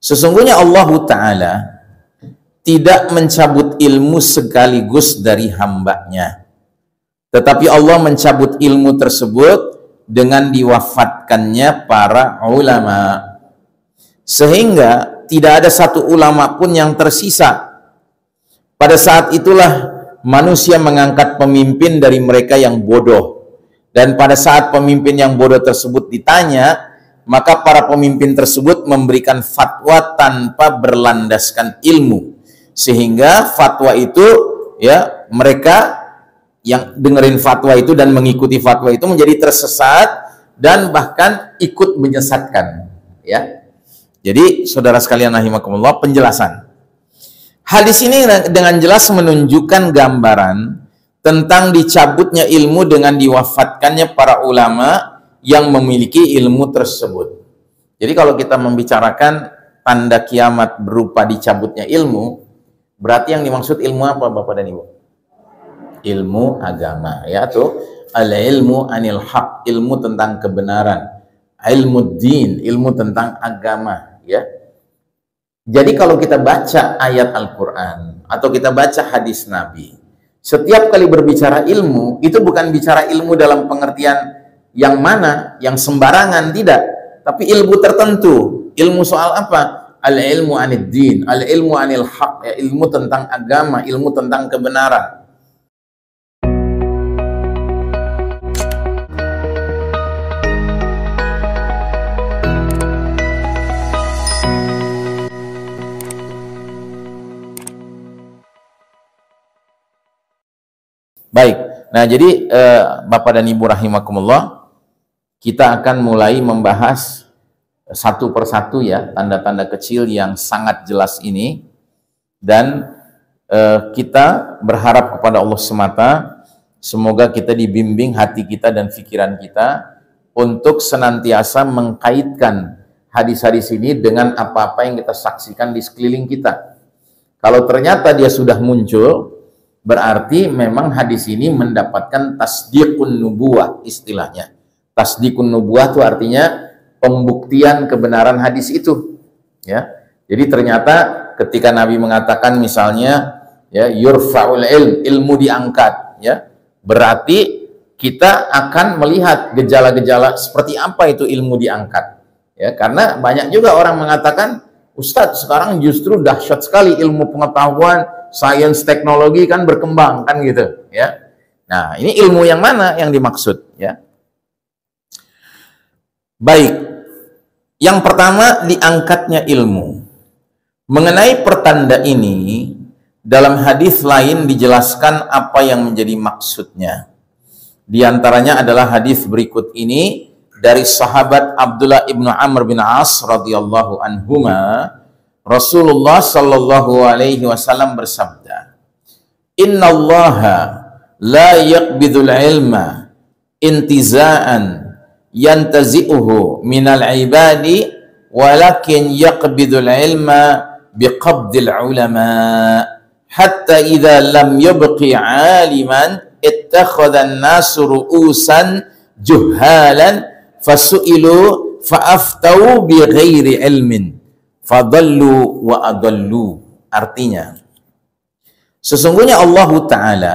Sesungguhnya Allah Ta'ala tidak mencabut ilmu sekaligus dari hambanya, tetapi Allah mencabut ilmu tersebut dengan diwafatkannya para ulama, sehingga tidak ada satu ulama pun yang tersisa. Pada saat itulah manusia mengangkat pemimpin dari mereka yang bodoh, dan pada saat pemimpin yang bodoh tersebut ditanya, maka para pemimpin tersebut memberikan fatwa tanpa berlandaskan ilmu, sehingga fatwa itu, ya, mereka yang dengerin fatwa itu dan mengikuti fatwa itu menjadi tersesat dan bahkan ikut menyesatkan, ya. Jadi saudara sekalian rahimakumullah, penjelasan hadis ini dengan jelas menunjukkan gambaran tentang dicabutnya ilmu dengan diwafatkannya para ulama yang memiliki ilmu tersebut. Jadi kalau kita membicarakan tanda kiamat berupa dicabutnya ilmu, berarti yang dimaksud ilmu apa Bapak dan Ibu? Ilmu agama, ya, tuh al-ilmu anil haq, ilmu tentang kebenaran, ilmu din, ilmu tentang agama, ya. Jadi kalau kita baca ayat Al-Quran atau kita baca hadis Nabi, setiap kali berbicara ilmu, itu bukan bicara ilmu dalam pengertian yang mana, yang sembarangan, tidak. Tapi ilmu tertentu. Ilmu soal apa? Al-ilmu anid din, al-ilmu anil haq, ya, ilmu tentang agama, ilmu tentang kebenaran. Baik, nah jadi Bapak dan Ibu rahimakumullah, kita akan mulai membahas satu persatu, ya, tanda-tanda kecil yang sangat jelas ini, dan kita berharap kepada Allah semata, semoga kita dibimbing hati kita dan pikiran kita untuk senantiasa mengkaitkan hadis-hadis ini dengan apa-apa yang kita saksikan di sekeliling kita. Kalau ternyata dia sudah muncul, berarti memang hadis ini mendapatkan tasdiqun nubuwah, istilahnya. Tasdiqun nubuwah itu artinya pembuktian kebenaran hadis itu, ya. Jadi ternyata ketika Nabi mengatakan misalnya, ya, yurfa'ul ilmu diangkat, ya, berarti kita akan melihat gejala-gejala seperti apa itu ilmu diangkat, ya. Karena banyak juga orang mengatakan, Ustadz, sekarang justru dahsyat sekali ilmu pengetahuan, sains, teknologi kan berkembang, kan gitu, ya. Nah, ini ilmu yang mana yang dimaksud, ya? Baik, yang pertama, diangkatnya ilmu. Mengenai pertanda ini, dalam hadis lain dijelaskan apa yang menjadi maksudnya. Di antaranya adalah hadis berikut ini dari sahabat Abdullah ibnu Amr bin As radhiyallahu anhuma. Rasulullah sallallahu alaihi wasallam bersabda, "Innallaha la yaqbidul ilma intiza'an yantazi'uhu minal ibadi, walakin yaqbidul ilma biqabdil ulama, hatta idza lam yabqi 'aliman ittakhadha an-nasu ru'usan juhalan fasu'ilu fa'aftau bighairi ilmin fadallu wa adallu." Artinya, sesungguhnya Allah Ta'ala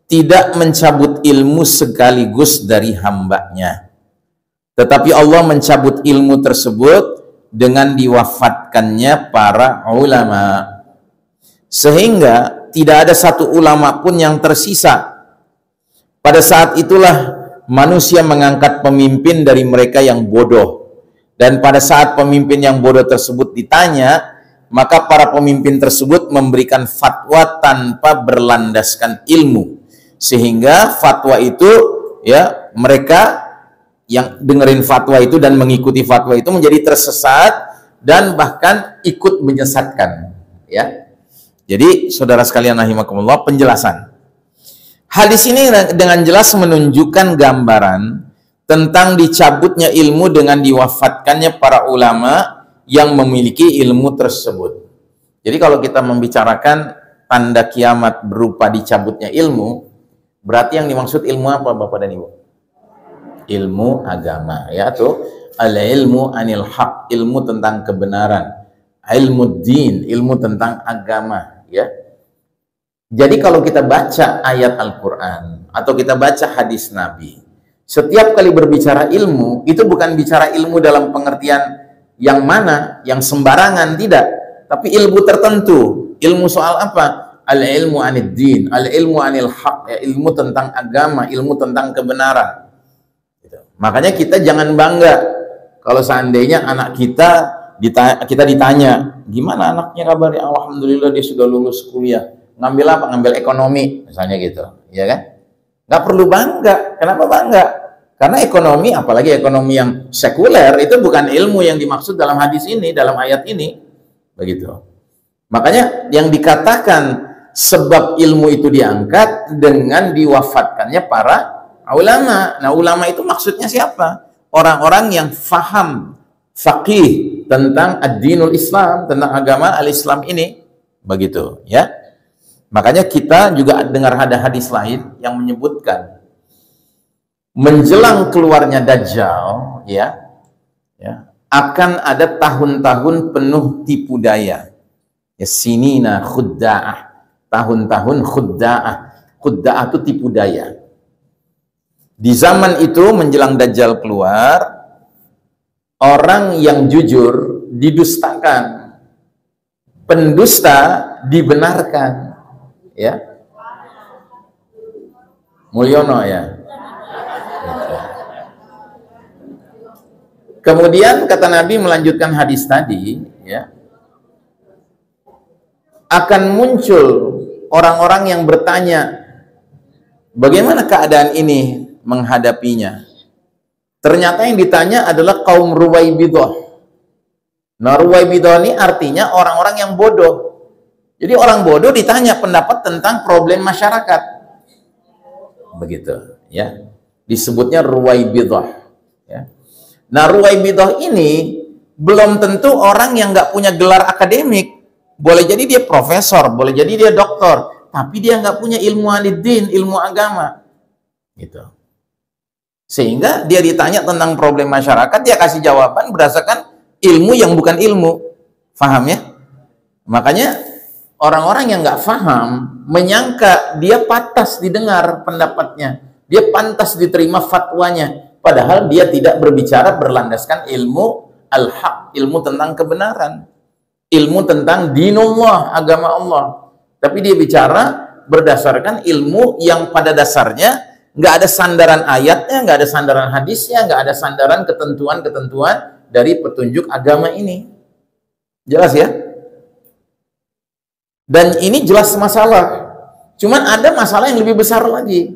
tidak mencabut ilmu sekaligus dari hambanya, tetapi Allah mencabut ilmu tersebut dengan diwafatkannya para ulama, sehingga tidak ada satu ulama pun yang tersisa. Pada saat itulah manusia mengangkat pemimpin dari mereka yang bodoh, dan pada saat pemimpin yang bodoh tersebut ditanya, maka para pemimpin tersebut memberikan fatwa tanpa berlandaskan ilmu, sehingga fatwa itu, ya, mereka yang dengerin fatwa itu dan mengikuti fatwa itu menjadi tersesat dan bahkan ikut menyesatkan, ya. Jadi saudara sekalian rahimakumullah, penjelasan hadis ini dengan jelas menunjukkan gambaran tentang dicabutnya ilmu dengan diwafatkannya para ulama yang memiliki ilmu tersebut. Jadi kalau kita membicarakan tanda kiamat berupa dicabutnya ilmu, berarti yang dimaksud ilmu apa Bapak dan Ibu? Ilmu agama, ya, tuh Al-ilmu anil haq, ilmu tentang kebenaran. Ilmu din, ilmu tentang agama, ya. Jadi kalau kita baca ayat Al-Quran atau kita baca hadis Nabi, setiap kali berbicara ilmu, itu bukan bicara ilmu dalam pengertian yang mana, yang sembarangan, tidak. Tapi ilmu tertentu. Ilmu soal apa? Al-ilmu anid din, al-ilmu anil haq, ya, ilmu tentang agama, ilmu tentang kebenaran. Gitu. Makanya kita jangan bangga kalau seandainya anak kita ditanya, gimana anaknya kabarnya? Alhamdulillah dia sudah lulus kuliah. Ngambil apa? Ngambil ekonomi, misalnya gitu, ya kan? Nggak perlu bangga. Kenapa bangga? Karena ekonomi, apalagi ekonomi yang sekuler, itu bukan ilmu yang dimaksud dalam hadis ini, dalam ayat ini, begitu. Makanya yang dikatakan sebab ilmu itu diangkat dengan diwafatkannya para ulama. Nah, ulama itu maksudnya siapa? Orang-orang yang faham, faqih tentang ad-dinul Islam, tentang agama al-Islam ini, begitu, ya. Makanya kita juga dengar ada hadis lain yang menyebutkan menjelang keluarnya Dajjal, ya, akan ada tahun-tahun penuh tipu daya. Ya, sinina khudda'ah, tahun-tahun khudda'ah. Khudda'ah itu tipu daya. Di zaman itu menjelang Dajjal keluar, orang yang jujur didustakan, pendusta dibenarkan. Ya, Mulyono, ya. Kemudian kata Nabi melanjutkan hadis tadi, ya, akan muncul orang-orang yang bertanya, bagaimana keadaan ini menghadapinya? Ternyata yang ditanya adalah kaum Ruwaibidah. Nah, Ruwaibidah ini artinya orang-orang yang bodoh. Jadi orang bodoh ditanya pendapat tentang problem masyarakat. Begitu, ya. Disebutnya Ruwaibidah, ya. Nah, Ruwaibidah ini belum tentu orang yang nggak punya gelar akademik. Boleh jadi dia profesor, boleh jadi dia doktor, tapi dia nggak punya ilmu aliddin, ilmu agama. Gitu. Sehingga dia ditanya tentang problem masyarakat, dia kasih jawaban berdasarkan ilmu yang bukan ilmu. Faham, ya? Makanya orang-orang yang nggak paham menyangka dia pantas didengar pendapatnya, dia pantas diterima fatwanya, padahal dia tidak berbicara berlandaskan ilmu al-haq, ilmu tentang kebenaran, ilmu tentang dinullah, agama Allah. Tapi dia bicara berdasarkan ilmu yang pada dasarnya nggak ada sandaran ayatnya, nggak ada sandaran hadisnya, nggak ada sandaran ketentuan-ketentuan dari petunjuk agama ini. Jelas, ya? Dan ini jelas masalah. Cuman ada masalah yang lebih besar lagi.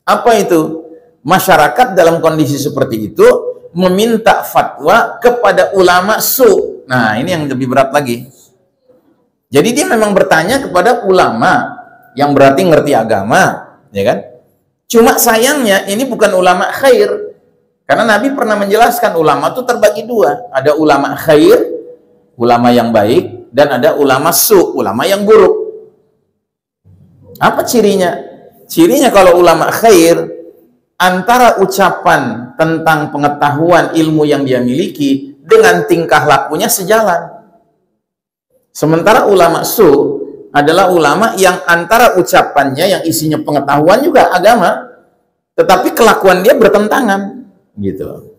Apa itu? Masyarakat dalam kondisi seperti itu meminta fatwa kepada ulama su. Nah, ini yang lebih berat lagi. Jadi dia memang bertanya kepada ulama yang berarti ngerti agama, ya kan? Cuma sayangnya ini bukan ulama khair. Karena Nabi pernah menjelaskan ulama itu terbagi dua. Ada ulama khair, ulama yang baik, dan ada ulama su, ulama yang buruk. Apa cirinya? Cirinya kalau ulama khair, antara ucapan tentang pengetahuan ilmu yang dia miliki dengan tingkah lakunya sejalan. Sementara ulama su adalah ulama yang antara ucapannya yang isinya pengetahuan juga agama, tetapi kelakuan dia bertentangan, gitu.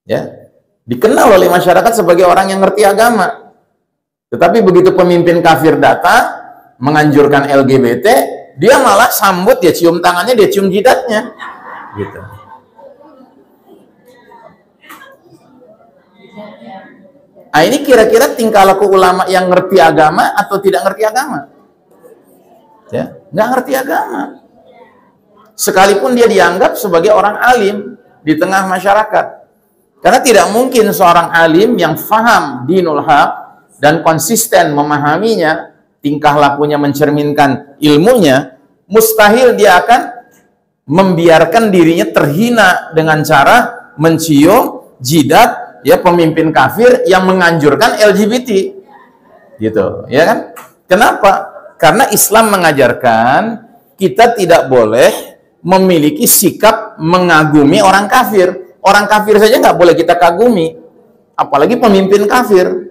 Ya, dikenal oleh masyarakat sebagai orang yang ngerti agama. Tetapi begitu pemimpin kafir datang menganjurkan LGBT, dia malah sambut, dia cium tangannya, dia cium jidatnya, gitu. Nah, ini kira-kira tingkah laku ulama yang ngerti agama atau tidak ngerti agama? Ya, nggak ngerti agama. Sekalipun dia dianggap sebagai orang alim di tengah masyarakat. Karena tidak mungkin seorang alim yang faham dinul haq dan konsisten memahaminya, tingkah lakunya mencerminkan ilmunya, mustahil dia akan membiarkan dirinya terhina dengan cara mencium jidat ya pemimpin kafir yang menganjurkan LGBT, gitu, ya kan? Kenapa? Karena Islam mengajarkan kita tidak boleh memiliki sikap mengagumi orang kafir. Orang kafir saja nggak boleh kita kagumi, apalagi pemimpin kafir.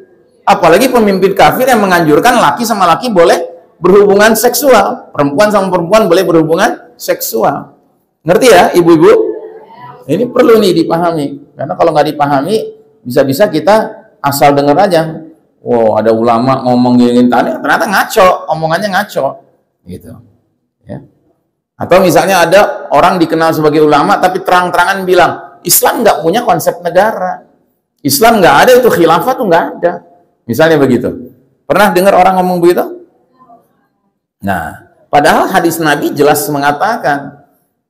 Apalagi pemimpin kafir yang menganjurkan laki sama laki boleh berhubungan seksual, perempuan sama perempuan boleh berhubungan seksual. Ngerti ya, ibu-ibu? Ini perlu nih dipahami, karena kalau nggak dipahami, bisa-bisa kita asal dengar aja. Wow, ada ulama ngomong gini tadi, ternyata ngaco, omongannya ngaco, gitu. Ya. Atau misalnya ada orang dikenal sebagai ulama, tapi terang-terangan bilang, Islam nggak punya konsep negara. Islam nggak ada itu, khilafah tuh nggak ada. Misalnya begitu. Pernah dengar orang ngomong begitu? Nah, padahal hadis Nabi jelas mengatakan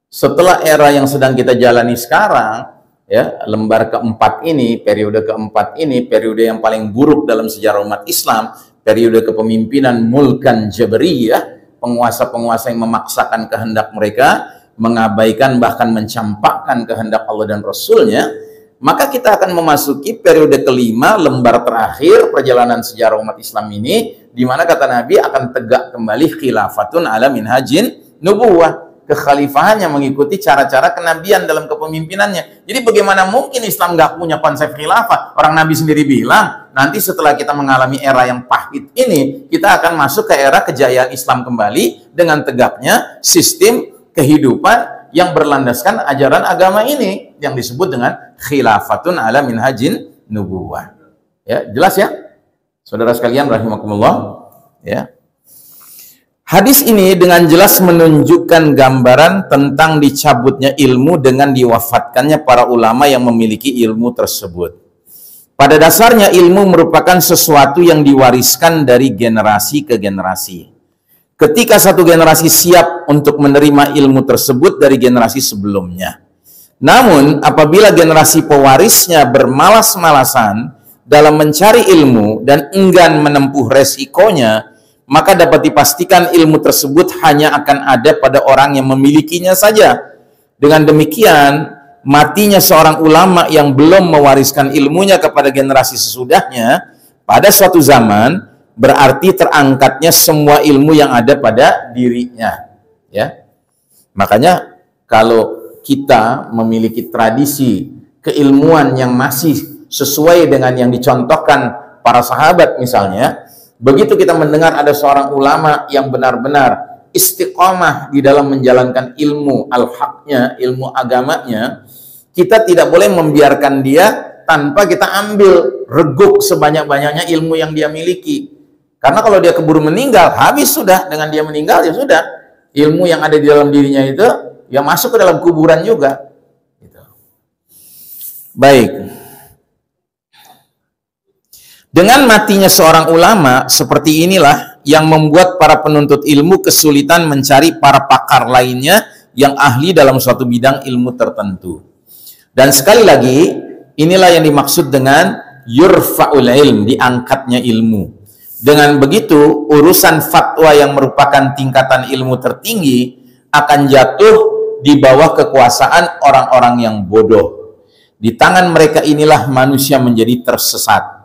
setelah era yang sedang kita jalani sekarang, ya, lembar keempat ini, periode keempat ini, periode yang paling buruk dalam sejarah umat Islam, periode kepemimpinan mulkan jabriyah, penguasa-penguasa yang memaksakan kehendak mereka, mengabaikan bahkan mencampakkan kehendak Allah dan Rasulnya, maka kita akan memasuki periode kelima, lembar terakhir perjalanan sejarah umat Islam ini, di mana kata Nabi akan tegak kembali khilafatun ala minhajin nubuwah, kekhalifahan yang mengikuti cara-cara kenabian dalam kepemimpinannya. Jadi bagaimana mungkin Islam nggak punya konsep khilafah? Orang Nabi sendiri bilang, nanti setelah kita mengalami era yang pahit ini, kita akan masuk ke era kejayaan Islam kembali dengan tegaknya sistem kehidupan yang berlandaskan ajaran agama ini, yang disebut dengan khilafatun ala minhajin nubuwah. Ya, jelas ya? Saudara sekalian rahimakumullah, ya. Hadis ini dengan jelas menunjukkan gambaran tentang dicabutnya ilmu dengan diwafatkannya para ulama yang memiliki ilmu tersebut. Pada dasarnya ilmu merupakan sesuatu yang diwariskan dari generasi ke generasi. Ketika satu generasi siap untuk menerima ilmu tersebut dari generasi sebelumnya. Namun apabila generasi pewarisnya bermalas-malasan dalam mencari ilmu dan enggan menempuh resikonya, maka dapat dipastikan ilmu tersebut hanya akan ada pada orang yang memilikinya saja. Dengan demikian, matinya seorang ulama yang belum mewariskan ilmunya kepada generasi sesudahnya pada suatu zaman berarti terangkatnya semua ilmu yang ada pada dirinya. Ya, makanya kalau kita memiliki tradisi keilmuan yang masih sesuai dengan yang dicontohkan para sahabat misalnya, begitu kita mendengar ada seorang ulama yang benar-benar istiqomah di dalam menjalankan ilmu al-haqnya, ilmu agamanya, kita tidak boleh membiarkan dia tanpa kita ambil reguk sebanyak-banyaknya ilmu yang dia miliki. Karena kalau dia keburu meninggal, habis sudah. Dengan dia meninggal, ya sudah. Ilmu yang ada di dalam dirinya itu, ya masuk ke dalam kuburan juga. Gitu. Baik. Dengan matinya seorang ulama, seperti inilah yang membuat para penuntut ilmu kesulitan mencari para pakar lainnya yang ahli dalam suatu bidang ilmu tertentu. Dan sekali lagi, inilah yang dimaksud dengan yurfa'ul ilm, diangkatnya ilmu. Dengan begitu, urusan fatwa yang merupakan tingkatan ilmu tertinggi akan jatuh di bawah kekuasaan orang-orang yang bodoh. Di tangan mereka inilah manusia menjadi tersesat.